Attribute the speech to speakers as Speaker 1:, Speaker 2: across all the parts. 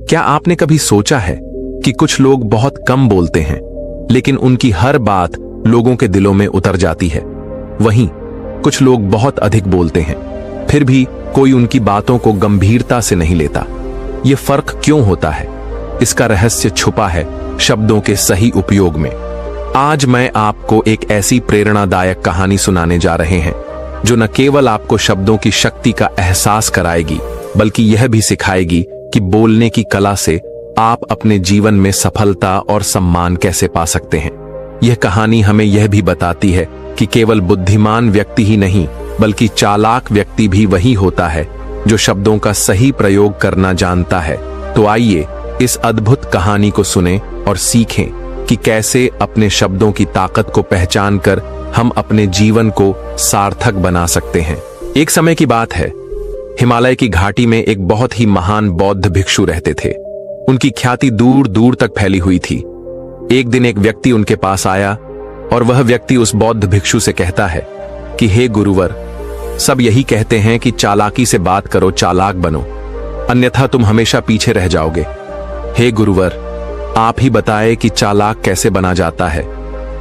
Speaker 1: क्या आपने कभी सोचा है कि कुछ लोग बहुत कम बोलते हैं, लेकिन उनकी हर बात लोगों के दिलों में उतर जाती है। वहीं कुछ लोग बहुत अधिक बोलते हैं, फिर भी कोई उनकी बातों को गंभीरता से नहीं लेता। ये फर्क क्यों होता है? इसका रहस्य छुपा है शब्दों के सही उपयोग में। आज मैं आपको एक ऐसी प्रेरणादायक कहानी सुनाने जा रहे हैं जो न केवल आपको शब्दों की शक्ति का एहसास कराएगी, बल्कि यह भी सिखाएगी कि बोलने की कला से आप अपने जीवन में सफलता और सम्मान कैसे पा सकते हैं। यह कहानी हमें यह भी बताती है कि केवल बुद्धिमान व्यक्ति ही नहीं, बल्कि चालाक व्यक्ति भी वही होता है जो शब्दों का सही प्रयोग करना जानता है। तो आइए इस अद्भुत कहानी को सुनें और सीखें कि कैसे अपने शब्दों की ताकत को पहचान कर हम अपने जीवन को सार्थक बना सकते हैं। एक समय की बात है, हिमालय की घाटी में एक बहुत ही महान बौद्ध भिक्षु रहते थे। उनकी ख्याति दूर दूर तक फैली हुई थी। एक दिन एक व्यक्ति उनके पास आया और वह व्यक्ति उस बौद्ध भिक्षु से कहता है कि हे गुरुवर, सब यही कहते हैं कि चालाकी से बात करो, चालाक बनो, अन्यथा तुम हमेशा पीछे रह जाओगे। हे गुरुवर, आप ही बताएं कि चालाक कैसे बना जाता है।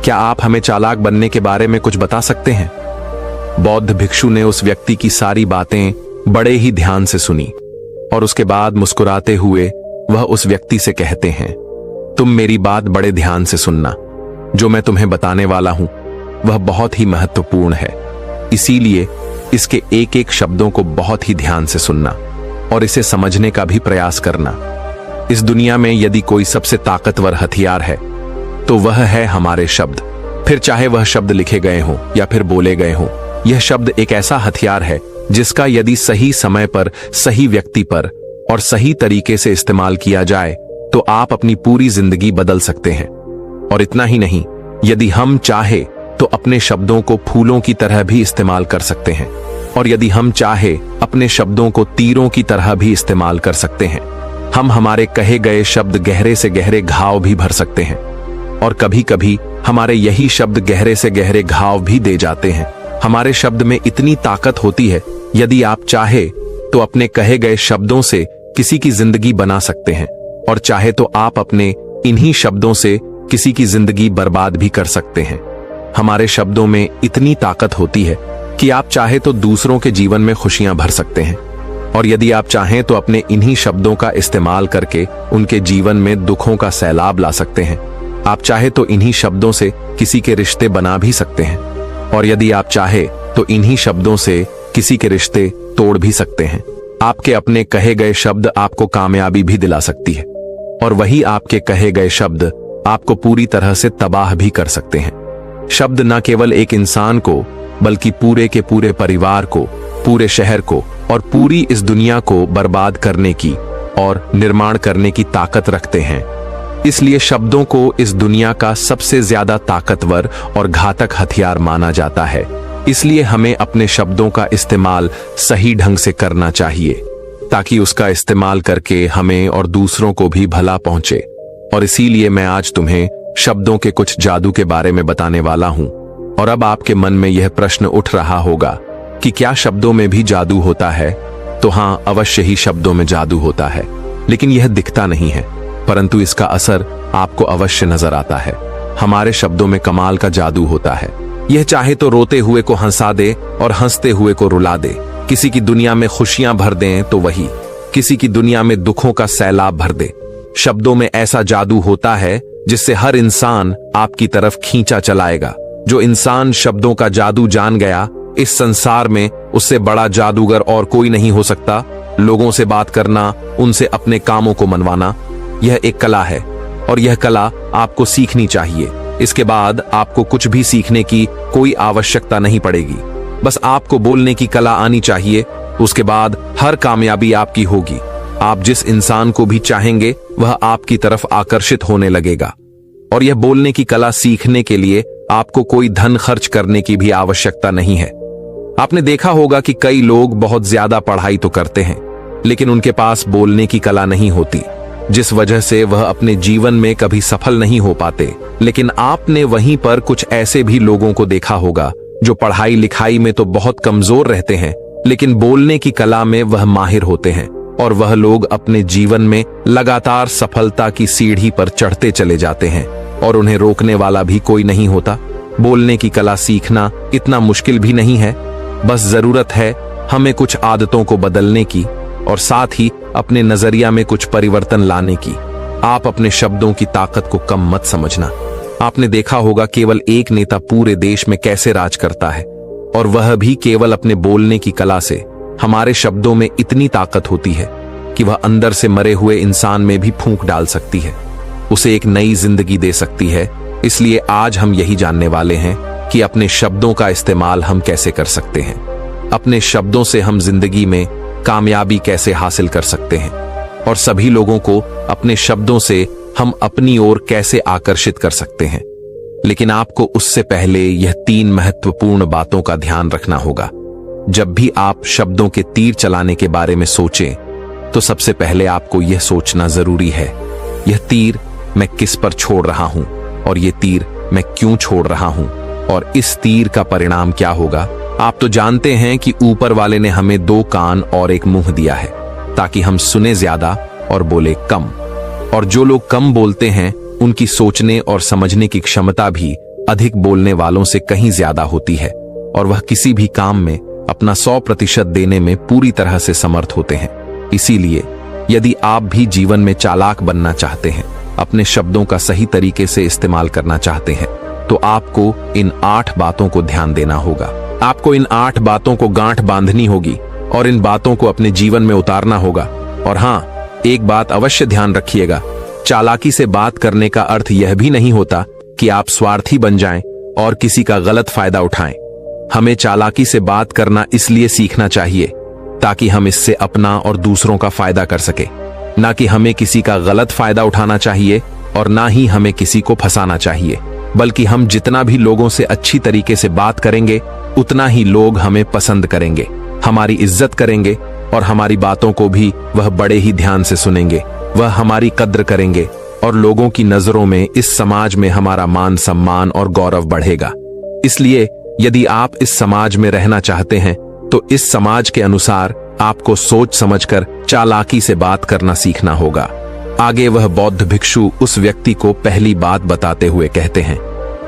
Speaker 1: क्या आप हमें चालाक बनने के बारे में कुछ बता सकते हैं? बौद्ध भिक्षु ने उस व्यक्ति की सारी बातें बड़े ही ध्यान से सुनी और उसके बाद मुस्कुराते हुए वह उस व्यक्ति से कहते हैं, तुम मेरी बात बड़े ध्यान से सुनना। जो मैं तुम्हें बताने वाला हूं वह बहुत ही महत्वपूर्ण है, इसीलिए इसके एक एक शब्दों को बहुत ही ध्यान से सुनना और इसे समझने का भी प्रयास करना। इस दुनिया में यदि कोई सबसे ताकतवर हथियार है तो वह है हमारे शब्द। फिर चाहे वह शब्द लिखे गए हों या फिर बोले गए हों, यह शब्द एक ऐसा हथियार है जिसका यदि सही समय पर, सही व्यक्ति पर और सही तरीके से इस्तेमाल किया जाए तो आप अपनी पूरी जिंदगी बदल सकते हैं। और इतना ही नहीं, यदि हम चाहे तो अपने शब्दों को फूलों की तरह भी इस्तेमाल कर सकते हैं, और यदि हम चाहे अपने शब्दों को तीरों की तरह भी इस्तेमाल कर सकते हैं। हम हमारे कहे गए शब्द गहरे से गहरे घाव भी भर सकते हैं, और कभी कभी हमारे यही शब्द गहरे से गहरे घाव भी दे जाते हैं। हमारे शब्द में इतनी ताकत होती है, यदि आप चाहे तो अपने कहे गए शब्दों से किसी की जिंदगी बना सकते हैं, और चाहे तो आप अपने इन्हीं शब्दों से किसी की जिंदगी बर्बाद भी कर सकते हैं। हमारे शब्दों में इतनी ताकत होती है कि आप चाहे तो दूसरों के जीवन में खुशियां भर सकते हैं, और यदि आप चाहें तो अपने इन्हीं शब्दों का इस्तेमाल करके उनके जीवन में दुखों का सैलाब ला सकते हैं। आप चाहे तो इन्हीं शब्दों से किसी के रिश्ते बना भी सकते हैं, और यदि आप चाहे तो इन्हीं शब्दों से किसी के रिश्ते तोड़ भी सकते हैं। आपके अपने कहे गए शब्द आपको कामयाबी भी दिला सकती है, और वही आपके कहे गए शब्द आपको पूरी तरह से तबाह भी कर सकते हैं। शब्द न केवल एक इंसान को, बल्कि पूरे के पूरे परिवार को, पूरे शहर को और पूरी इस दुनिया को बर्बाद करने की और निर्माण करने की ताकत रखते हैं। इसलिए शब्दों को इस दुनिया का सबसे ज्यादा ताकतवर और घातक हथियार माना जाता है। इसलिए हमें अपने शब्दों का इस्तेमाल सही ढंग से करना चाहिए, ताकि उसका इस्तेमाल करके हमें और दूसरों को भी भला पहुंचे। और इसीलिए मैं आज तुम्हें शब्दों के कुछ जादू के बारे में बताने वाला हूं। और अब आपके मन में यह प्रश्न उठ रहा होगा कि क्या शब्दों में भी जादू होता है? तो हां, अवश्य ही शब्दों में जादू होता है, लेकिन यह दिखता नहीं है, परंतु इसका असर आपको अवश्य नजर आता है। हमारे शब्दों में कमाल का जादू होता है। यह चाहे तो रोते हुए को हंसा दे और हंसते हुए को रुला दे। किसी की दुनिया में खुशियां भर दें तो वही किसी की दुनिया में दुखों का सैलाब भर दे। शब्दों में ऐसा जादू होता है जिससे हर इंसान आपकी तरफ खींचा चलाएगा। जो इंसान शब्दों का जादू जान गया, इस संसार में उससे बड़ा जादूगर और कोई नहीं हो सकता। लोगों से बात करना, उनसे अपने कामों को मनवाना, यह एक कला है, और यह कला आपको सीखनी चाहिए। इसके बाद आपको कुछ भी सीखने की कोई आवश्यकता नहीं पड़ेगी। बस आपको बोलने की कला आनी चाहिए। उसके बाद हर कामयाबी आपकी होगी। आप जिस इंसान को भी चाहेंगे वह आपकी तरफ आकर्षित होने लगेगा। और यह बोलने की कला सीखने के लिए आपको कोई धन खर्च करने की भी आवश्यकता नहीं है। आपने देखा होगा कि कई लोग बहुत ज्यादा पढ़ाई तो करते हैं, लेकिन उनके पास बोलने की कला नहीं होती, जिस वजह से वह अपने जीवन में कभी सफल नहीं हो पाते। लेकिन आपने वहीं पर कुछ ऐसे भी लोगों को देखा होगा जो पढ़ाई लिखाई में तो बहुत कमजोर रहते हैं, लेकिन बोलने की कला में वह माहिर होते हैं। और वह लोग अपने जीवन में लगातार सफलता की सीढ़ी पर चढ़ते चले जाते हैं और उन्हें रोकने वाला भी कोई नहीं होता। बोलने की कला सीखना इतना मुश्किल भी नहीं है, बस जरूरत है हमें कुछ आदतों को बदलने की और साथ ही अपने नजरिया में कुछ परिवर्तन लाने की। आप अपने शब्दों की ताकत को कम मत समझना। आपने देखा होगा केवल एक नेता पूरे देश में कैसे राज करता है, और वह भी केवल अपने बोलने की कला से। हमारे शब्दों में इतनी ताकत होती है कि वह अंदर से मरे हुए इंसान में भी फूंक डाल सकती है, उसे एक नई जिंदगी दे सकती है। इसलिए आज हम यही जानने वाले हैं कि अपने शब्दों का इस्तेमाल हम कैसे कर सकते हैं, अपने शब्दों से हम जिंदगी में कामयाबी कैसे हासिल कर सकते हैं, और सभी लोगों को अपने शब्दों से हम अपनी ओर कैसे आकर्षित कर सकते हैं। लेकिन आपको उससे पहले यह 3 महत्वपूर्ण बातों का ध्यान रखना होगा। जब भी आप शब्दों के तीर चलाने के बारे में सोचें, तो सबसे पहले आपको यह सोचना जरूरी है, यह तीर मैं किस पर छोड़ रहा हूं, और यह तीर मैं क्यों छोड़ रहा हूं, और इस तीर का परिणाम क्या होगा। आप तो जानते हैं कि ऊपर वाले ने हमें 2 कान और 1 मुंह दिया है ताकि हम सुने ज्यादा और बोले कम। और जो लोग कम बोलते हैं उनकी सोचने और समझने की क्षमता भी अधिक बोलने वालों से कहीं ज्यादा होती है, और वह किसी भी काम में अपना 100% देने में पूरी तरह से समर्थ होते हैं। इसीलिए यदि आप भी जीवन में चालाक बनना चाहते हैं, अपने शब्दों का सही तरीके से इस्तेमाल करना चाहते हैं, तो आपको इन 8 बातों को ध्यान देना होगा। आपको इन 8 बातों को गांठ बांधनी होगी और इन बातों को अपने जीवन में उतारना होगा। और हाँ, एक बात अवश्य ध्यान रखिएगा, चालाकी से बात करने का अर्थ यह भी नहीं होता कि आप स्वार्थी बन जाएं और किसी का गलत फायदा उठाएं। हमें चालाकी से बात करना इसलिए सीखना चाहिए ताकि हम इससे अपना और दूसरों का फायदा कर सके, ना कि हमें किसी का गलत फायदा उठाना चाहिए और ना ही हमें किसी को फंसाना चाहिए। बल्कि हम जितना भी लोगों से अच्छी तरीके से बात करेंगे, उतना ही लोग हमें पसंद करेंगे, हमारी इज्जत करेंगे, और हमारी बातों को भी वह बड़े ही ध्यान से सुनेंगे। वह हमारी कद्र करेंगे और लोगों की नजरों में इस समाज में हमारा मान सम्मान और गौरव बढ़ेगा। इसलिए यदि आप इस समाज में रहना चाहते हैं, तो इस समाज के अनुसार आपको सोच समझकर चालाकी से बात करना सीखना होगा। आगे वह बौद्ध भिक्षु उस व्यक्ति को पहली बात बताते हुए कहते हैं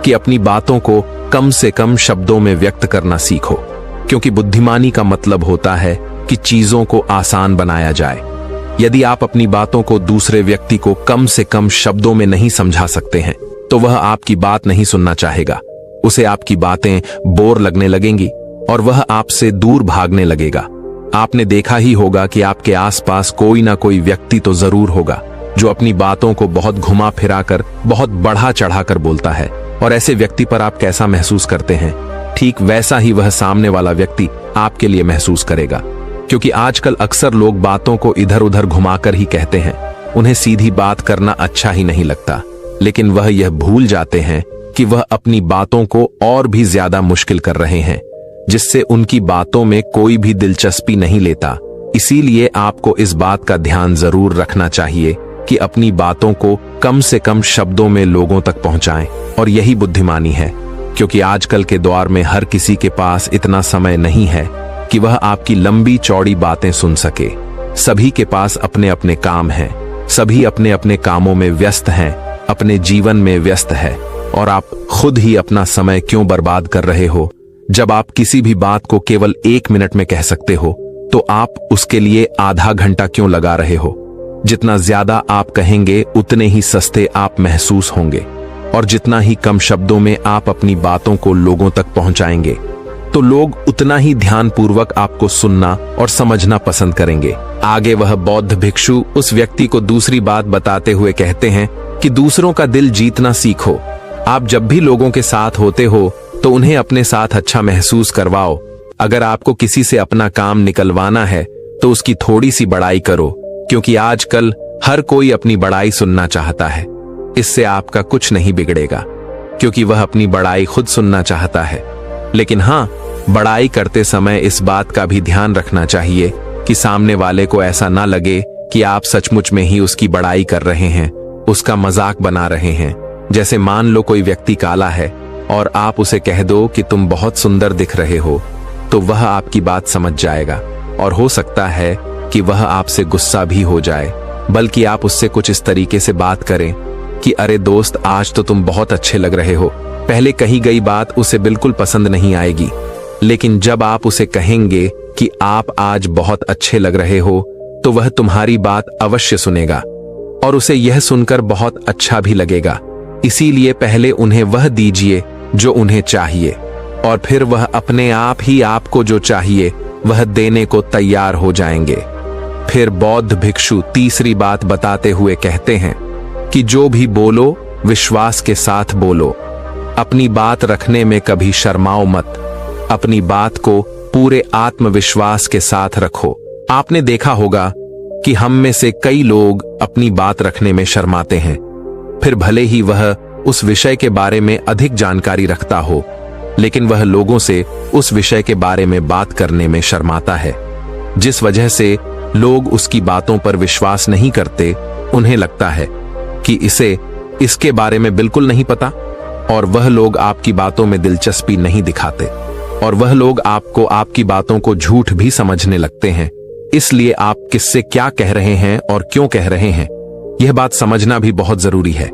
Speaker 1: कि अपनी बातों को कम से कम शब्दों में व्यक्त करना सीखो, क्योंकि बुद्धिमानी का मतलब होता है कि चीजों को आसान बनाया जाए। यदि आप अपनी बातों को दूसरे व्यक्ति को कम से कम शब्दों में नहीं समझा सकते हैं, तो वह आपकी बात नहीं सुनना चाहेगा। उसे आपकी बातें बोर लगने लगेंगी और वह आपसे दूर भागने लगेगा। आपने देखा ही होगा कि आपके आसपास कोई ना कोई व्यक्ति तो जरूर होगा जो अपनी बातों को बहुत घुमा फिरा कर, बहुत बढ़ा चढ़ा कर बोलता है, और ऐसे व्यक्ति पर आप कैसा महसूस करते हैं, ठीक वैसा ही वह सामने वाला व्यक्ति आपके लिए महसूस करेगा। क्योंकि आजकल अक्सर लोग बातों को इधर उधर घुमाकर ही कहते हैं, उन्हें सीधी बात करना अच्छा ही नहीं लगता, लेकिन वह यह भूल जाते हैं कि वह अपनी बातों को और भी ज्यादा मुश्किल कर रहे हैं, जिससे उनकी बातों में कोई भी दिलचस्पी नहीं लेता। इसीलिए आपको इस बात का ध्यान जरूर रखना चाहिए कि अपनी बातों को कम से कम शब्दों में लोगों तक पहुंचाएं, और यही बुद्धिमानी है। क्योंकि आजकल के दौर में हर किसी के पास इतना समय नहीं है कि वह आपकी लंबी चौड़ी बातें सुन सके। सभी के पास अपने अपने काम हैं, सभी अपने अपने कामों में व्यस्त हैं, अपने जीवन में व्यस्त है, और आप खुद ही अपना समय क्यों बर्बाद कर रहे हो। जब आप किसी भी बात को केवल 1 मिनट में कह सकते हो, तो आप उसके लिए आधा घंटा क्यों लगा रहे हो। जितना ज्यादा आप कहेंगे उतने ही सस्ते आप महसूस होंगे, और जितना ही कम शब्दों में आप अपनी बातों को लोगों तक पहुंचाएंगे, तो लोग उतना ही ध्यानपूर्वक आपको सुनना और समझना पसंद करेंगे। आगे वह बौद्ध भिक्षु उस व्यक्ति को दूसरी बात बताते हुए कहते हैं कि दूसरों का दिल जीतना सीखो। आप जब भी लोगों के साथ होते हो तो उन्हें अपने साथ अच्छा महसूस करवाओ। अगर आपको किसी से अपना काम निकलवाना है तो उसकी थोड़ी सी बड़ाई करो, क्योंकि आजकल हर कोई अपनी बड़ाई सुनना चाहता है। इससे आपका कुछ नहीं बिगड़ेगा, क्योंकि वह अपनी बड़ाई खुद सुनना चाहता है। लेकिन हाँ, बड़ाई करते समय इस बात का भी ध्यान रखना चाहिए कि सामने वाले को ऐसा ना लगे कि आप सचमुच में ही उसकी बड़ाई कर रहे हैं, उसका मजाक बना रहे हैं। जैसे मान लो कोई व्यक्ति काला है और आप उसे कह दो कि तुम बहुत सुंदर दिख रहे हो, तो वह आपकी बात समझ जाएगा, और हो सकता है कि वह आपसे गुस्सा भी हो जाए, बल्कि आप उससे कुछ इस तरीके से बात करें कि अरे दोस्त, आज तो तुम बहुत अच्छे लग रहे हो। पहले कही गई बात उसे बिल्कुल पसंद नहीं आएगी, लेकिन जब आप उसे कहेंगे कि आप आज बहुत अच्छे लग रहे हो, तो वह तुम्हारी बात अवश्य सुनेगा और उसे यह सुनकर बहुत अच्छा भी लगेगा। इसीलिए पहले उन्हें वह दीजिए जो उन्हें चाहिए, और फिर वह अपने आप ही आपको जो चाहिए वह देने को तैयार हो जाएंगे। फिर बौद्ध भिक्षु तीसरी बात बताते हुए कहते हैं कि जो भी बोलो विश्वास के साथ बोलो। अपनी बात रखने में कभी शर्माओ मत। अपनी बात को पूरे आत्मविश्वास के साथ रखो। आपने देखा होगा कि हम में से कई लोग अपनी बात रखने में शर्माते हैं, फिर भले ही वह उस विषय के बारे में अधिक जानकारी रखता हो, लेकिन वह लोगों से उस विषय के बारे में बात करने में शर्माता है, जिस वजह से लोग उसकी बातों पर विश्वास नहीं करते। उन्हें लगता है कि इसे इसके बारे में बिल्कुल नहीं पता, और वह लोग आपकी बातों में दिलचस्पी नहीं दिखाते, और वह लोग आपको आपकी बातों को झूठ भी समझने लगते हैं। इसलिए आप किससे क्या कह रहे हैं और क्यों कह रहे हैं, यह बात समझना भी बहुत जरूरी है।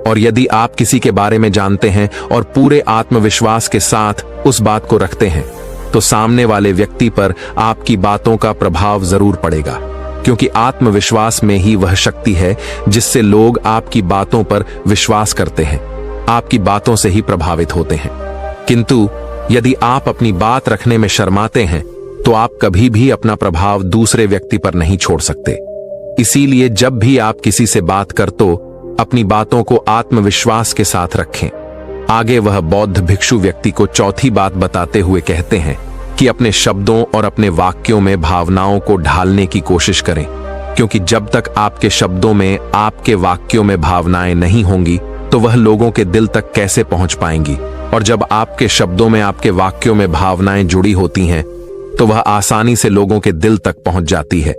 Speaker 1: और यदि आप किसी के बारे में जानते हैं और पूरे आत्मविश्वास के साथ उस बात को रखते हैं, तो सामने वाले व्यक्ति पर आपकी बातों का प्रभाव जरूर पड़ेगा, क्योंकि आत्मविश्वास में ही वह शक्ति है जिससे लोग आपकी बातों पर विश्वास करते हैं, आपकी बातों से ही प्रभावित होते हैं। किंतु यदि आप अपनी बात रखने में शर्माते हैं, तो आप कभी भी अपना प्रभाव दूसरे व्यक्ति पर नहीं छोड़ सकते। इसीलिए जब भी आप किसी से बात कर, तो अपनी बातों को आत्मविश्वास के साथ रखें। आगे वह बौद्ध भिक्षु व्यक्ति को चौथी बात बताते हुए कहते हैं कि अपने शब्दों और अपने वाक्यों में भावनाओं को ढालने की कोशिश करें, क्योंकि जब तक आपके शब्दों में, आपके वाक्यों में भावनाएं नहीं होंगी, तो वह लोगों के दिल तक कैसे पहुंच पाएंगी। और जब आपके शब्दों में, आपके वाक्यों में भावनाएं जुड़ी होती हैं, तो वह आसानी से लोगों के दिल तक पहुंच जाती है।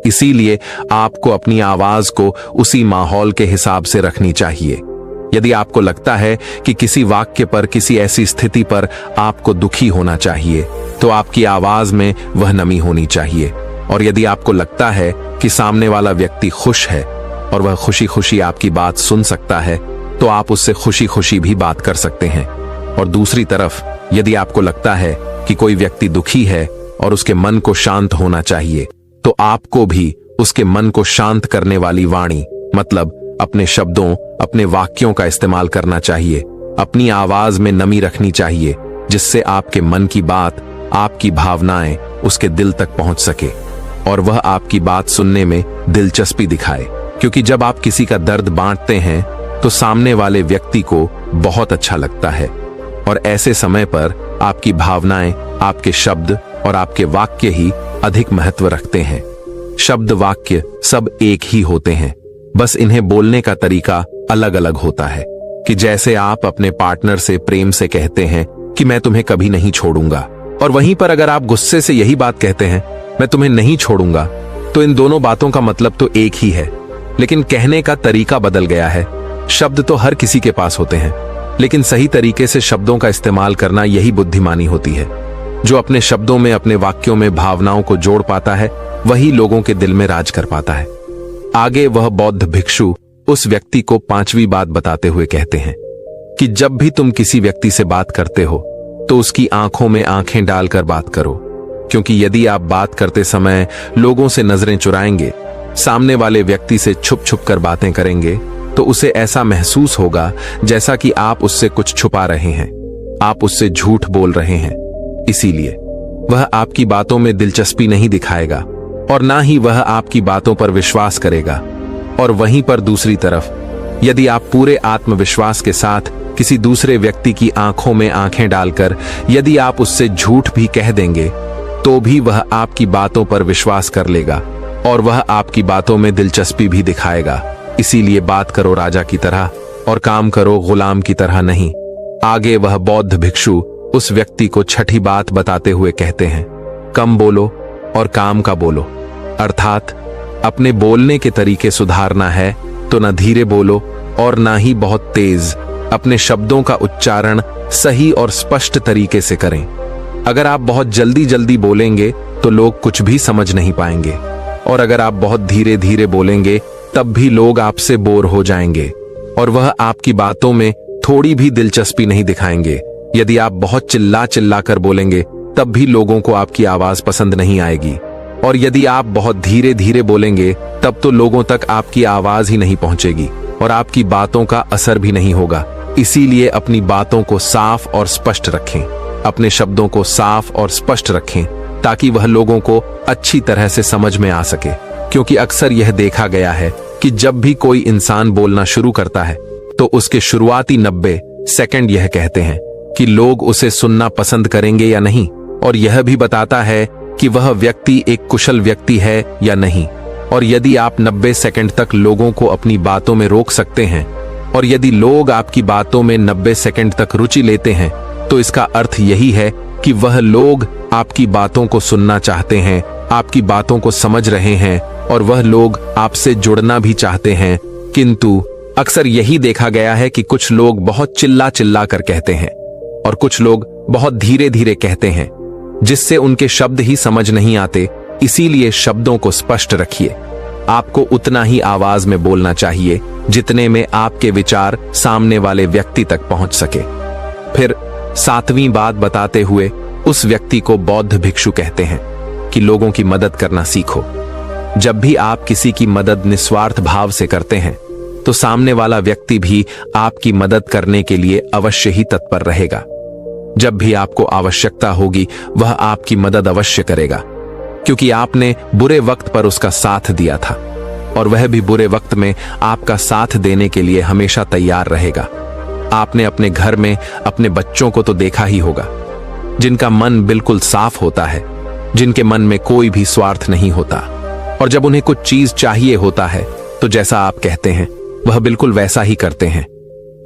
Speaker 1: इसीलिए आपको अपनी आवाज को उसी माहौल के हिसाब से रखनी चाहिए। यदि आपको लगता है कि किसी वाक्य पर, किसी ऐसी स्थिति पर आपको दुखी होना चाहिए, तो आपकी आवाज में वह नमी होनी चाहिए। और यदि आपको लगता है कि सामने वाला व्यक्ति खुश है और वह खुशी खुशी आपकी बात सुन सकता है, तो आप उससे खुशी खुशी भी बात कर सकते हैं। और दूसरी तरफ यदि आपको लगता है कि कोई व्यक्ति दुखी है और उसके मन को शांत होना चाहिए, तो आपको भी उसके मन को शांत करने वाली वाणी, मतलब अपने शब्दों, अपने वाक्यों का इस्तेमाल करना चाहिए। अपनी आवाज में नमी रखनी चाहिए, जिससे आपके मन की बात, आपकी भावनाएं उसके दिल तक पहुंच सके और वह आपकी बात सुनने में दिलचस्पी दिखाए। क्योंकि जब आप किसी का दर्द बांटते हैं, तो सामने वाले व्यक्ति को बहुत अच्छा लगता है, और ऐसे समय पर आपकी भावनाएं, आपके शब्द और आपके वाक्य ही अधिक महत्व रखते हैं। शब्द, वाक्य सब एक ही होते हैं, बस इन्हें बोलने का तरीका अलग अलग होता है। कि जैसे आप अपने पार्टनर से प्रेम से कहते हैं कि मैं तुम्हें कभी नहीं छोड़ूंगा, और वहीं पर अगर आप गुस्से से यही बात कहते हैं, मैं तुम्हें नहीं छोड़ूंगा, तो इन दोनों बातों का मतलब तो एक ही है, लेकिन कहने का तरीका बदल गया है। शब्द तो हर किसी के पास होते हैं, लेकिन सही तरीके से शब्दों का इस्तेमाल करना यही बुद्धिमानी होती है। जो अपने शब्दों में, अपने वाक्यों में भावनाओं को जोड़ पाता है, वही लोगों के दिल में राज कर पाता है। आगे वह बौद्ध भिक्षु उस व्यक्ति को पांचवी बात बताते हुए कहते हैं कि जब भी तुम किसी व्यक्ति से बात करते हो, तो उसकी आंखों में आंखें डालकर बात करो, क्योंकि यदि आप बात करते समय लोगों से नजरें चुराएंगे, सामने वाले व्यक्ति से छुप छुप कर बातें करेंगे, तो उसे ऐसा महसूस होगा जैसा कि आप उससे कुछ छुपा रहे हैं, आप उससे झूठ बोल रहे हैं। इसीलिए वह आपकी बातों में दिलचस्पी नहीं दिखाएगा और ना ही वह आपकी बातों पर विश्वास करेगा। और वहीं पर दूसरी तरफ यदि आप पूरे आत्मविश्वास के साथ किसी दूसरे व्यक्ति की आंखों में आंखें डालकर यदि आप उससे झूठ भी कह देंगे, तो भी वह आपकी बातों पर विश्वास कर लेगा और वह आपकी बातों में दिलचस्पी भी दिखाएगा। इसीलिए बात करो राजा की तरह और काम करो गुलाम की तरह नहीं। आगे वह बौद्ध भिक्षु उस व्यक्ति को छठी बात बताते हुए कहते हैं, कम बोलो और काम का बोलो। अर्थात अपने बोलने के तरीके सुधारना है तो न धीरे बोलो और ना ही बहुत तेज। अपने शब्दों का उच्चारण सही और स्पष्ट तरीके से करें। अगर आप बहुत जल्दी जल्दी बोलेंगे तो लोग कुछ भी समझ नहीं पाएंगे। और अगर आप बहुत धीरे धीरे बोलेंगे तब भी लोग आपसे बोर हो जाएंगे और वह आपकी बातों में थोड़ी भी दिलचस्पी नहीं दिखाएंगे। यदि आप बहुत चिल्ला चिल्ला कर बोलेंगे तब भी लोगों को आपकी आवाज पसंद नहीं आएगी, और यदि आप बहुत धीरे धीरे बोलेंगे तब तो लोगों तक आपकी आवाज ही नहीं पहुंचेगी और आपकी बातों का असर भी नहीं होगा। इसीलिए अपनी बातों को साफ और स्पष्ट रखें, अपने शब्दों को साफ और स्पष्ट रखें ताकि वह लोगों को अच्छी तरह से समझ में आ सके। क्योंकि अक्सर यह देखा गया है कि जब भी कोई इंसान बोलना शुरू करता है तो उसके शुरुआती 90 सेकंड यह कहते हैं कि लोग उसे सुनना पसंद करेंगे या नहीं, और यह भी बताता है कि वह व्यक्ति एक कुशल व्यक्ति है या नहीं। और यदि आप 90 सेकंड तक लोगों को अपनी बातों में रोक सकते हैं और यदि लोग आपकी बातों में 90 सेकंड तक रुचि लेते हैं तो इसका अर्थ यही है कि वह लोग आपकी बातों को सुनना चाहते हैं, आपकी बातों को समझ रहे हैं और वह लोग आपसे जुड़ना भी चाहते हैं। किंतु अक्सर यही देखा गया है कि कुछ लोग बहुत चिल्ला चिल्ला कर कहते हैं और कुछ लोग बहुत धीरे धीरे कहते हैं, जिससे उनके शब्द ही समझ नहीं आते। इसीलिए शब्दों को स्पष्ट रखिए। आपको उतना ही आवाज में बोलना चाहिए जितने में आपके विचार सामने वाले व्यक्ति तक पहुंच सके। फिर 7वीं बात बताते हुए उस व्यक्ति को बौद्ध भिक्षु कहते हैं कि लोगों की मदद करना सीखो। जब भी आप किसी की मदद निस्वार्थ भाव से करते हैं तो सामने वाला व्यक्ति भी आपकी मदद करने के लिए अवश्य ही तत्पर रहेगा। जब भी आपको आवश्यकता होगी वह आपकी मदद अवश्य करेगा, क्योंकि आपने बुरे वक्त पर उसका साथ दिया था और वह भी बुरे वक्त में आपका साथ देने के लिए हमेशा तैयार रहेगा। आपने अपने घर में अपने बच्चों को तो देखा ही होगा, जिनका मन बिल्कुल साफ होता है, जिनके मन में कोई भी स्वार्थ नहीं होता, और जब उन्हें कुछ चीज चाहिए होता है तो जैसा आप कहते हैं वह बिल्कुल वैसा ही करते हैं।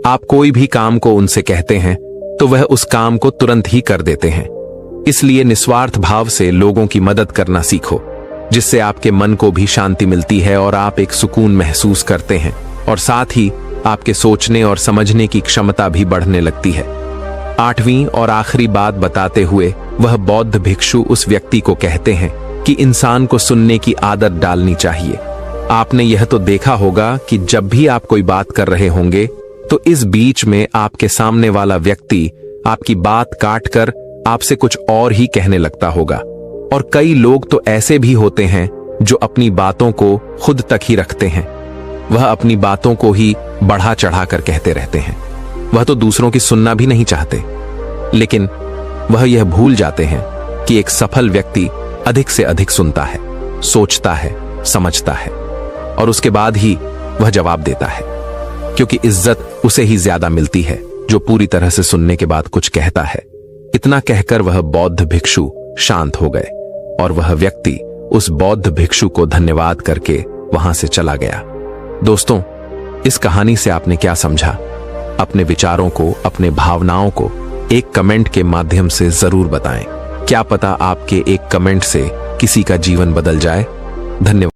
Speaker 1: आप कोई भी काम को उनसे कहते हैं तो वह उस काम को तुरंत ही कर देते हैं। इसलिए निस्वार्थ भाव से लोगों की मदद करना सीखो, जिससे आपके मन को भी शांति मिलती है और आप एक सुकून महसूस करते हैं, और साथ ही आपके सोचने और समझने की क्षमता भी बढ़ने लगती है। 8वीं और आखिरी बात बताते हुए वह बौद्ध भिक्षु उस व्यक्ति को कहते हैं कि इंसान को सुनने की आदत डालनी चाहिए। आपने यह तो देखा होगा कि जब भी आप कोई बात कर रहे होंगे तो इस बीच में आपके सामने वाला व्यक्ति आपकी बात काटकर आपसे कुछ और ही कहने लगता होगा, और कई लोग तो ऐसे भी होते हैं जो अपनी बातों को खुद तक ही रखते हैं। वह अपनी बातों को ही बढ़ा चढ़ा कर कहते रहते हैं। वह तो दूसरों की सुनना भी नहीं चाहते, लेकिन वह यह भूल जाते हैं कि एक सफल व्यक्ति अधिक से अधिक सुनता है, सोचता है, समझता है और उसके बाद ही वह जवाब देता है, क्योंकि इज्जत उसे ही ज्यादा मिलती है जो पूरी तरह से सुनने के बाद कुछ कहता है। इतना कहकर वह बौद्ध भिक्षु शांत हो गए और वह व्यक्ति उस बौद्ध भिक्षु को धन्यवाद करके वहां से चला गया। दोस्तों, इस कहानी से आपने क्या समझा? अपने विचारों को, अपने भावनाओं को एक कमेंट के माध्यम से जरूर बताएं। क्या पता आपके एक कमेंट से किसी का जीवन बदल जाए। धन्यवाद।